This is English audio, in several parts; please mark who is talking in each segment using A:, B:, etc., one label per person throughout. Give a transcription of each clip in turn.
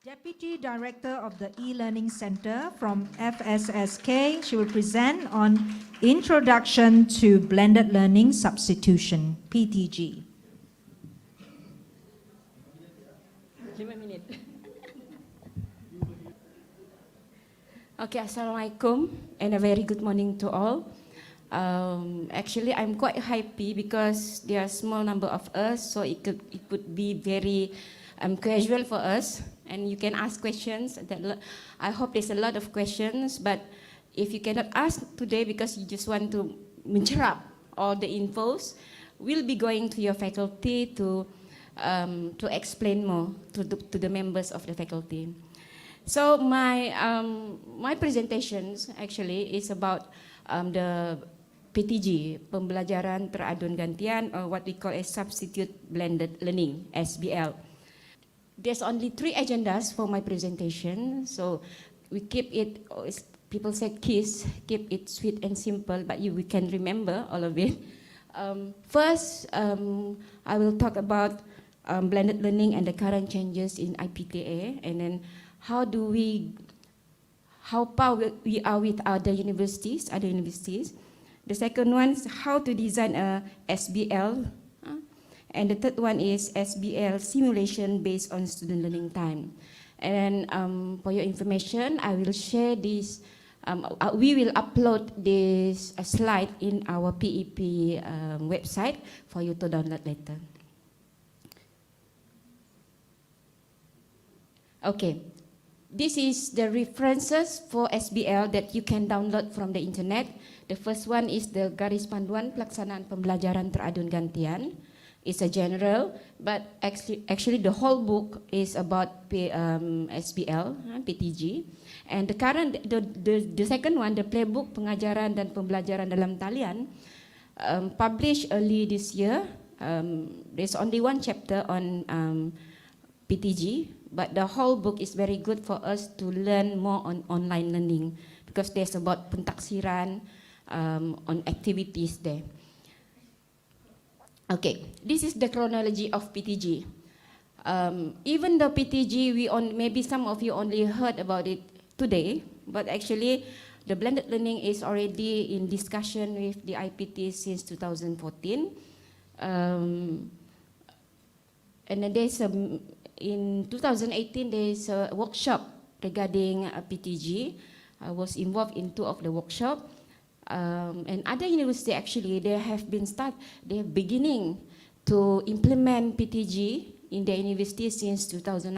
A: Deputy Director of the E-Learning Center from FSSK, she will present on Introduction to Blended Learning Substitution, PTG.
B: 5 minit. Okay, Assalamualaikum and a very good morning to all. Actually, I'm quite happy because there are a small number of us, so it could be very casual for us, and you can ask questions. I hope there's a lot of questions, but if you cannot ask today because you just want to mencerap all the infos, we'll be going to your faculty to explain more to the members of the faculty. So my presentations actually is about the PTG, Pembelajaran Teradun Gantian, or what we call a Substitute Blended Learning, SBL. There's only 3 agendas for my presentation, so we keep it, people say KISS, keep it sweet and simple, but we can remember all of it. First, I will talk about blended learning and the current changes in IPTA, and then how far we are with other universities. The second one is how to design a SBL. And the third one is SBL simulation based on student learning time. And for your information, I will share this, we will upload this slide in our PEP website for you to download later. Okay, this is the references for SBL that you can download from the internet. The first one is the Garis Panduan Pelaksanaan Pembelajaran Teradun Gantian. It's a general, but actually the whole book is about SBL, PTG. And the second one, the Playbook Pengajaran dan Pembelajaran dalam Talian, published early this year. There's only one chapter on PTG, but the whole book is very good for us to learn more on online learning because there's about pentaksiran on activities there. Okay, this is the chronology of PTG. Even though PTG, maybe some of you only heard about it today, but actually the blended learning is already in discussion with the IPT since 2014. And then in 2018, there's a workshop regarding PTG. I was involved in 2 of the workshops. And other universities actually, they have beginning to implement PTG in their university since 2019.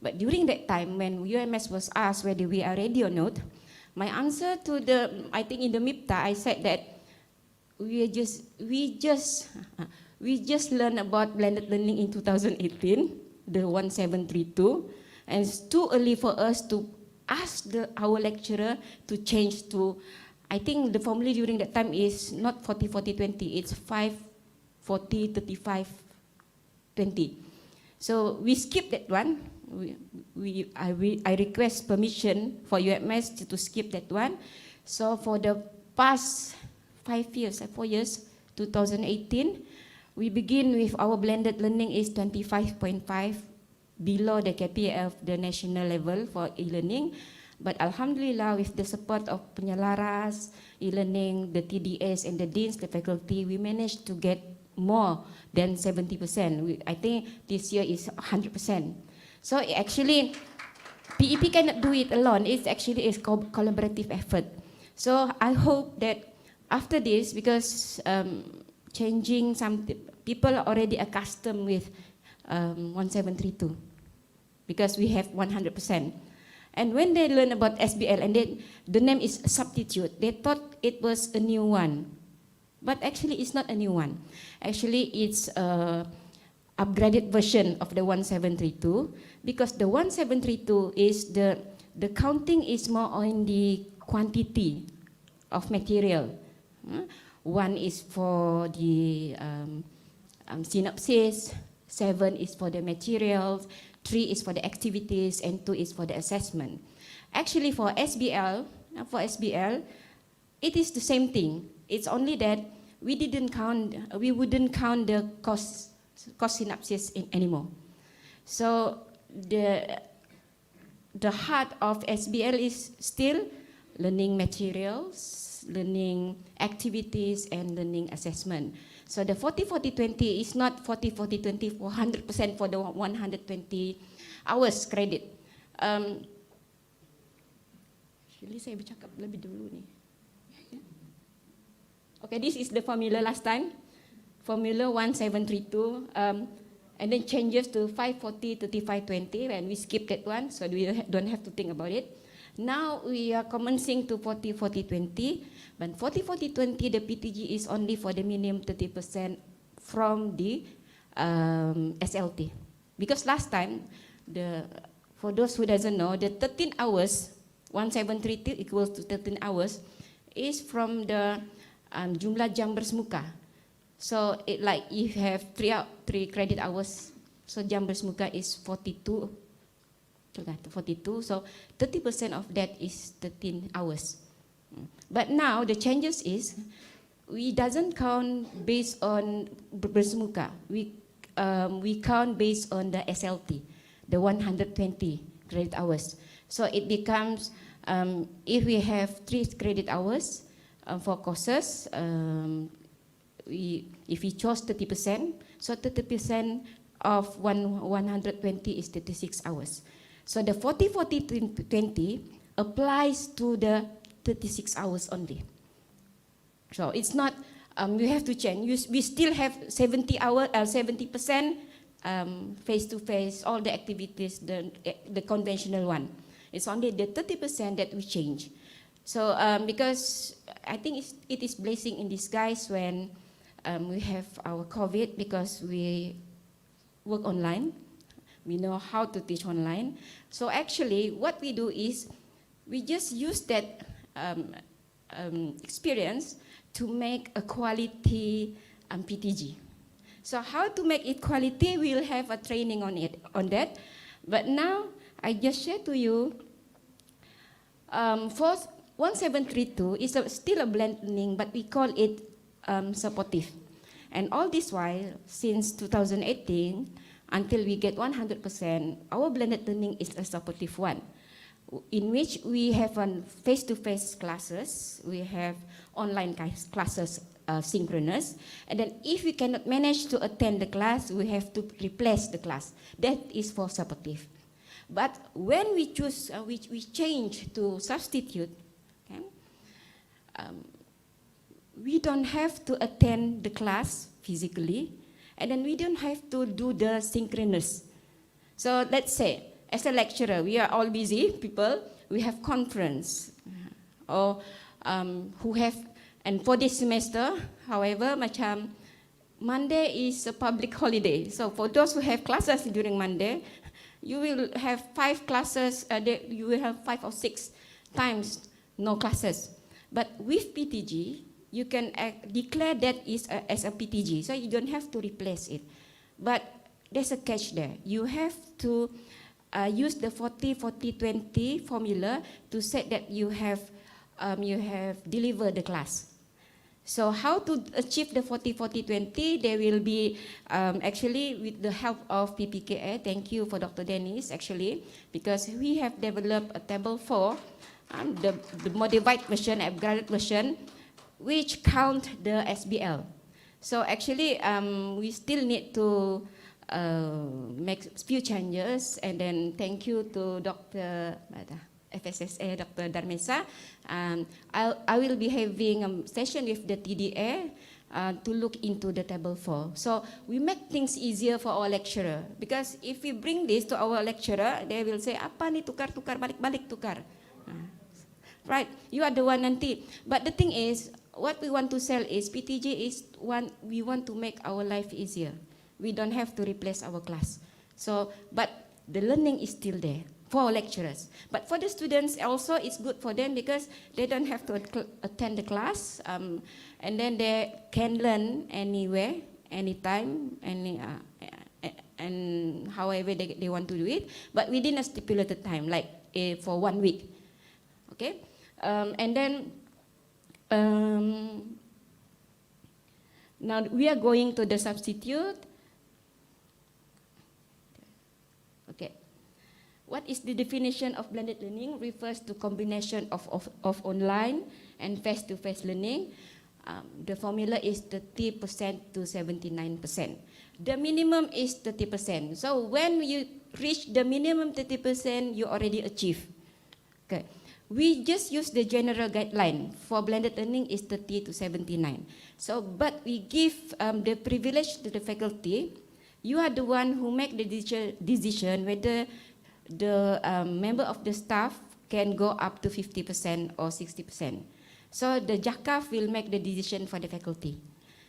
B: But during that time, when UMS was asked whether we are ready or not, my answer to I think in the MIPTA, I said that we just learned about blended learning in 2018, the 1732, and it's too early for us to ask our lecturer to change to. I think the formula during that time is not 40-40-20, it's 5-40-35-20. So we skip that one. I request permission for UMS to skip that one. So for the past 4 years, 2018, we begin with our blended learning is 25.5 below the KPI of the national level for e-learning. But Alhamdulillah, with the support of penyelaras, e-learning, the TDS and the deans, the faculty, we managed to get more than 70%. I think this year is 100%. So actually, PEP cannot do it alone. It's actually a collaborative effort. So I hope that after this, because changing some people are already accustomed with 1732, because we have 100%. And when they learn about SBL and the name is substitute, they thought it was a new one. But actually it's not a new one. Actually it's an upgraded version of the 1732 because the 1732 is the counting is more on the quantity of material. One is for the synopsis, 7 is for the materials, 3 is for the activities, and 2 is for the assessment. Actually, for SBL, it is the same thing. It's only that we wouldn't count the cost synopsis anymore. So the heart of SBL is still learning materials, learning activities, and learning assessment. So the 40-40-20 is not 40-40-20 for 100% for the 120 hours credit. Actually saya bercakap lebih dulu ni. Okay, this is the formula last time. Formula 1732, and then changes to 540-35-20, and we skip that one, so we don't have to think about it. Now we are commencing to 40-40-20, but 40-40-20, the PTG is only for the minimum 30% from the SLT. Because last time, for those who doesn't know, the 13 hours, 1732 equals to 13 hours, is from the jumlah jam bersemuka. So it like if you have 3 credit hours, so jam bersemuka is 42. So 30% of that is 13 hours. But now the changes is we doesn't count based on bersemuka. We count based on the SLT, the 120 credit hours. So it becomes if we have 3 credit hours for courses. If we chose 30%, so 30% of 120 is 36 hours. So the 40-40-20 applies to the 36 hours only. So it's not, you have to change. We still have 70% face-to-face, all the activities, the conventional one. It's only the 30% that we change. So because I think it is blessing in disguise when we have our COVID, because we work online. We know how to teach online. So actually what we do is we just use that experience to make a quality PTG. So how to make it quality, we'll have a training on that. But now I just share to you, for 1732 is still a blended learning, but we call it supportive. And all this while, since 2018, until we get 100%, our blended learning is a supportive one, in which we have face-to-face classes, we have online classes synchronous, and then if we cannot manage to attend the class, we have to replace the class. That is for supportive. But when we choose, we change to substitute, okay, we don't have to attend the class physically, and then we don't have to do the synchronous. So let's say, as a lecturer, we are all busy people, we have conference, or who have, and for this semester, however, macam Monday is a public holiday. So for those who have classes during Monday, you will have 5 classes, you will have 5 or 6 times no classes. But with PTG, you can declare that as a PTG, so you don't have to replace it. But there's a catch there. You have to use the 40-40-20 formula to say that you have delivered the class. So how to achieve the 40-40-20? There will be actually with the help of PPKA. Thank you for Dr. Dennis actually, because we have developed a table 4, the modified version, upgraded version, which count the SBL. So actually we still need to make few changes, and then thank you to Dr. FSSA, Dr. Darmesa. I will be having a session with the TDA to look into the table 4. So we make things easier for our lecturer, because if we bring this to our lecturer, they will say, apa ni tukar, balik-balik tukar. Right, you are the one nanti. But the thing is, what we want to sell is PTG is we want to make our life easier. We don't have to replace our class. So, but the learning is still there for our lecturers. But for the students also, it's good for them because they don't have to attend the class, and then they can learn anywhere, anytime, and however they want to do it, but within a stipulated time, like for 1 week. Okay, and then now we are going to the substitute. Okay, what is the definition of blended learning? Refers to combination of online and face-to-face learning. The formula is 30% to 79%. The minimum is 30%. So when you reach the minimum 30%, you already achieve. Okay. We just use the general guideline for blended learning is 30 to 79. So, but we give the privilege to the faculty. You are the one who make the decision whether the member of the staff can go up to 50% or 60%. So the JAKAF will make the decision for the faculty.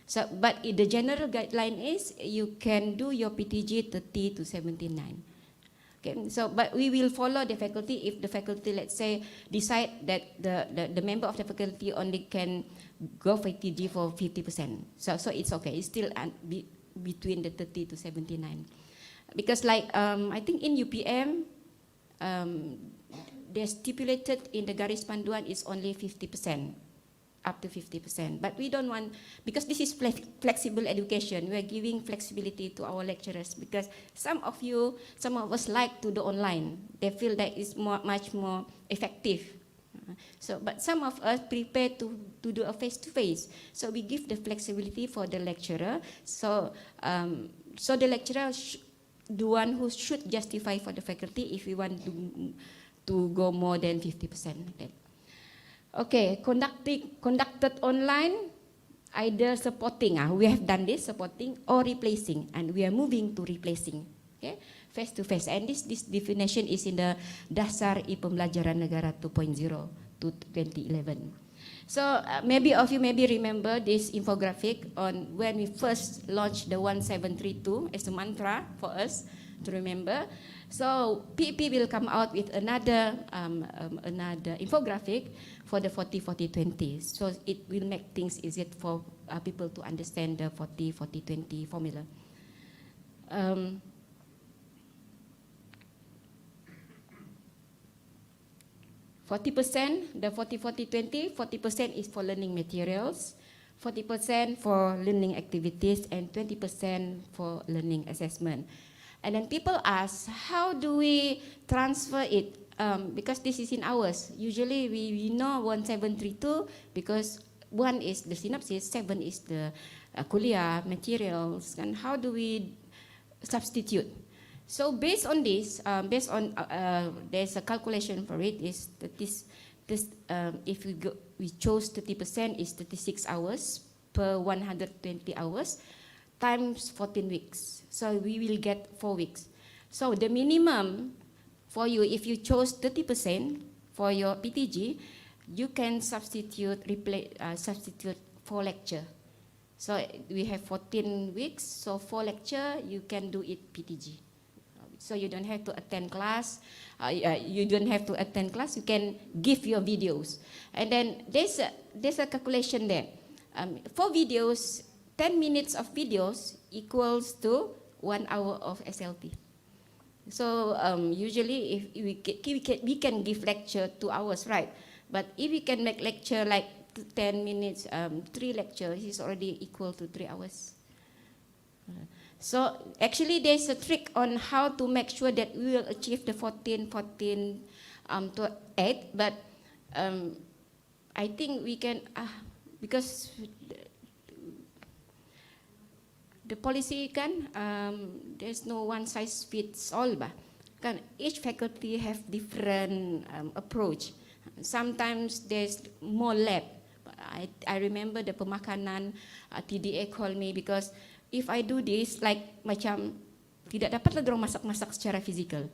B: So, but the general guideline is you can do your PTG 30 to 79. Okay, so, but we will follow the faculty if the faculty, let's say, decide that the member of the faculty only can go for PTG for 50%. So it's okay, it's still between the 30 to 79. Because like, I think in UPM, they stipulated in the Garis Panduan is only 50%, up to 50%. But we don't want, because this is flexible education, we are giving flexibility to our lecturers because some of us like to do online. They feel that it's much more effective. So, but some of us prepare to do a face-to-face. So we give the flexibility for the lecturer. So, so the lecturer, the one who should justify for the faculty if we want to go more than 50%. Okay, conducted online, either supporting, we have done this, supporting or replacing, and we are moving to replacing, okay, face to face. And this definition is in the Dasar e-Pembelajaran Negara 2.0 to 2011. So maybe of you maybe remember this infographic on when we first launched the 1732 as a mantra for us to remember. So PEP will come out with another infographic for the 40-40-20. So it will make things easier for people to understand the 40-40-20 formula. 40%, the 40-40-20, 40% is for learning materials, 40% for learning activities, and 20% for learning assessment. And then people ask, how do we transfer it? Because this is in hours. Usually we know 1732 because 1 is the synopsis, 7 is the kuliah materials, and how do we substitute? So based on this, there's a calculation for it. Is that this if we chose 30% is 36 hours per 120 hours times 14 weeks. So we will get 4 weeks. So the minimum for you, if you chose 30% for your PTG, you can substitute 4 lecture. So we have 14 weeks. So 4 lecture you can do it PTG. So you don't have to attend class. You don't have to attend class. You can give your videos, and then there's a calculation there. 4 videos, 10 minutes of videos equals to 1 hour of SLT. So usually, if we can give lecture 2 hours, right? But if we can make lecture like 10 minutes, 3 lectures is already equal to 3 hours. So actually there's a trick on how to make sure that we will achieve the 14 to 8, but I think we can, because the policy kan, there's no one size fits all bah. Kan each faculty have different approach. Sometimes there's more lab. I remember the pemakanan TDA called me because if I do this, like macam tidak dapatlah dorang masak-masak secara physical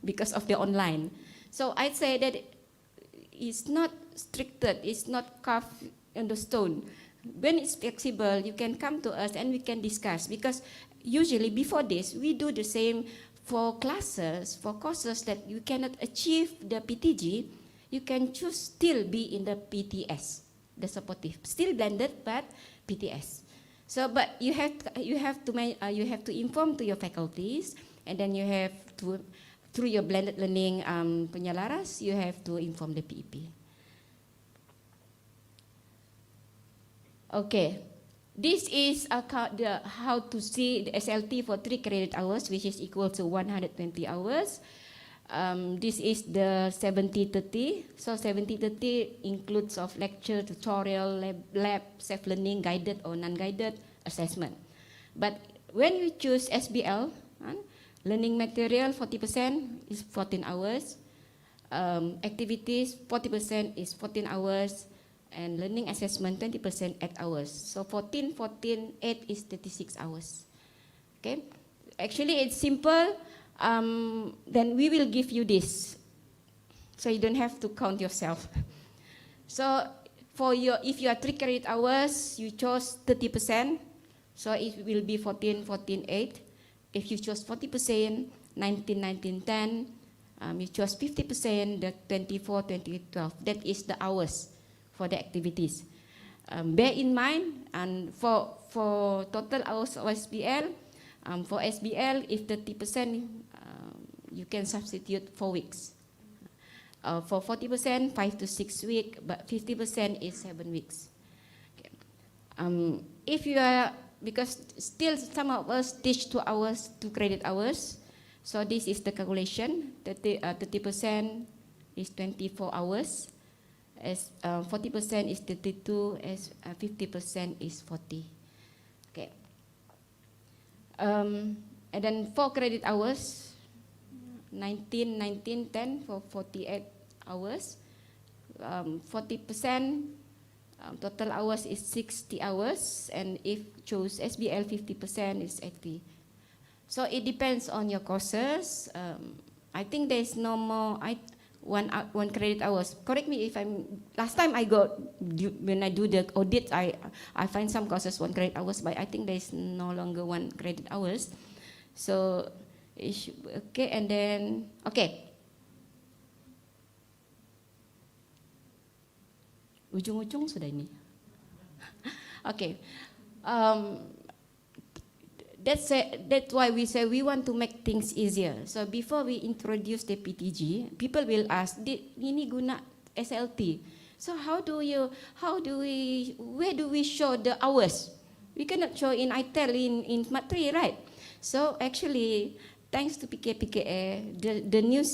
B: because of the online. So I'd say that it's not stricted, it's not carved in the stone. When it's flexible, you can come to us and we can discuss, because usually before this, we do the same for classes, for courses that you cannot achieve the PTG, you can choose still be in the PTS, the supportive, still blended but PTS. So, but you have to inform to your faculties, and then you have to, through your blended learning penyalaras, you have to inform the PEP. Okay, this is how to see the SLT for 3 credit hours, which is equal to 120 hours. This is the 70-30. So 70-30 includes of lecture, tutorial, lab, self-learning, guided or non-guided assessment. But when you choose SBL, learning material 40% is 14 hours, activities 40% is 14 hours, and learning assessment 20% 8 hours. So 14, 14, 8 is 36 hours. Okay, actually it's simple. Then we will give you this, so you don't have to count yourself. So for your, if you are 3 credit hours, you chose 30%, so it will be 14, 14, 8. If you chose 40%, 19, 19, 10, you chose 50%, the 24, 20, 12. That is the hours for the activities. Bear in mind, and for total hours of SBL, for SBL, if 30%, you can substitute 4 weeks. For 40%, 5 to 6 weeks, but 50% is 7 weeks. Okay. If you are, because still some of us teach 2 hours, 2 credit hours, so this is the calculation. 30% is 24 hours, as 40% is 32, as 50% is 40. Okay. And then 4 credit hours, 19, 19, 10 for 48 hours. 40%, total hours is 60 hours, and if choose SBL, 50% is 80. So it depends on your courses. I think there is no more one credit hours. Correct me if I'm. Last time I got, when I do the audit, I find some courses 1 credit hours, but I think there is no longer 1 credit hours. So okay, and then okay. Ujung-ujung sudah ini. Okay. That's why we say we want to make things easier. So before we introduce the PTG, people will ask, ini guna SLT. So where do we show the hours? We cannot show in ITEL in Smart 3, right? So actually, thanks to PKPKA, the new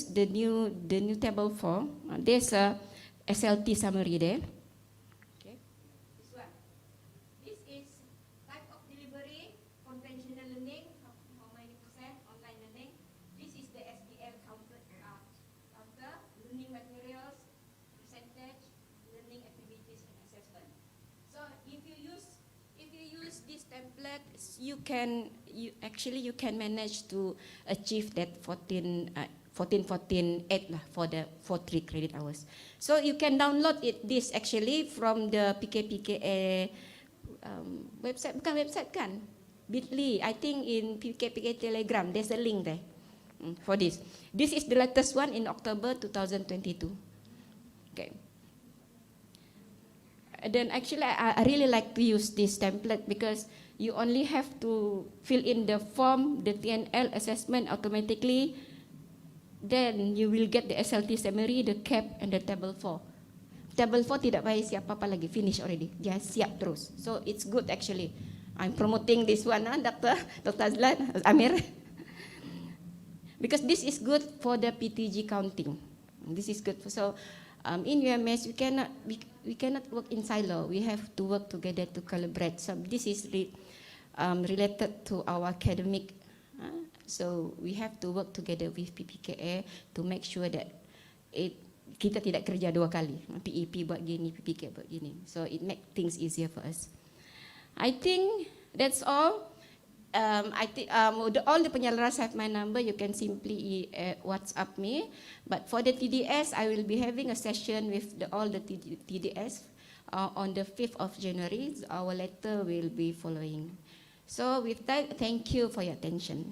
B: table 4, there's a SLT summary there. Okay, this one. This is type of delivery, conventional learning, how many percent online learning. This is the SBL counter, learning materials, percentage, learning activities and assessment. So if you use this template, you can manage to achieve that 14, 8 lah for 3 credit hours. So you can download this actually from the PKPKA website, bukan website kan? Bitly, I think in PKPKA Telegram, there's a link there for this. This is the latest one in October 2022. Okay. And then actually I really like to use this template because you only have to fill in the form, the TNL assessment automatically. Then you will get the SLT summary, the cap, and the table 4. Table 4 tidak payah siap apa lagi, finish already. Dia siap terus. So it's good actually. I'm promoting this one, Dr. Azlan, Amir. Because this is good for the PTG counting. This is good. So in UMS, we cannot work in silo. We have to work together to collaborate. So this is related to our academic. So we have to work together with PPKA to make sure that kita tidak kerja 2 kali. PEP buat gini, PPKA buat gini. So it make things easier for us. I think that's all. All the penyelaras have my number. You can simply WhatsApp me. But for the TDS, I will be having a session with all the TDS on the 5th of January. Our letter will be following. So with that, thank you for your attention.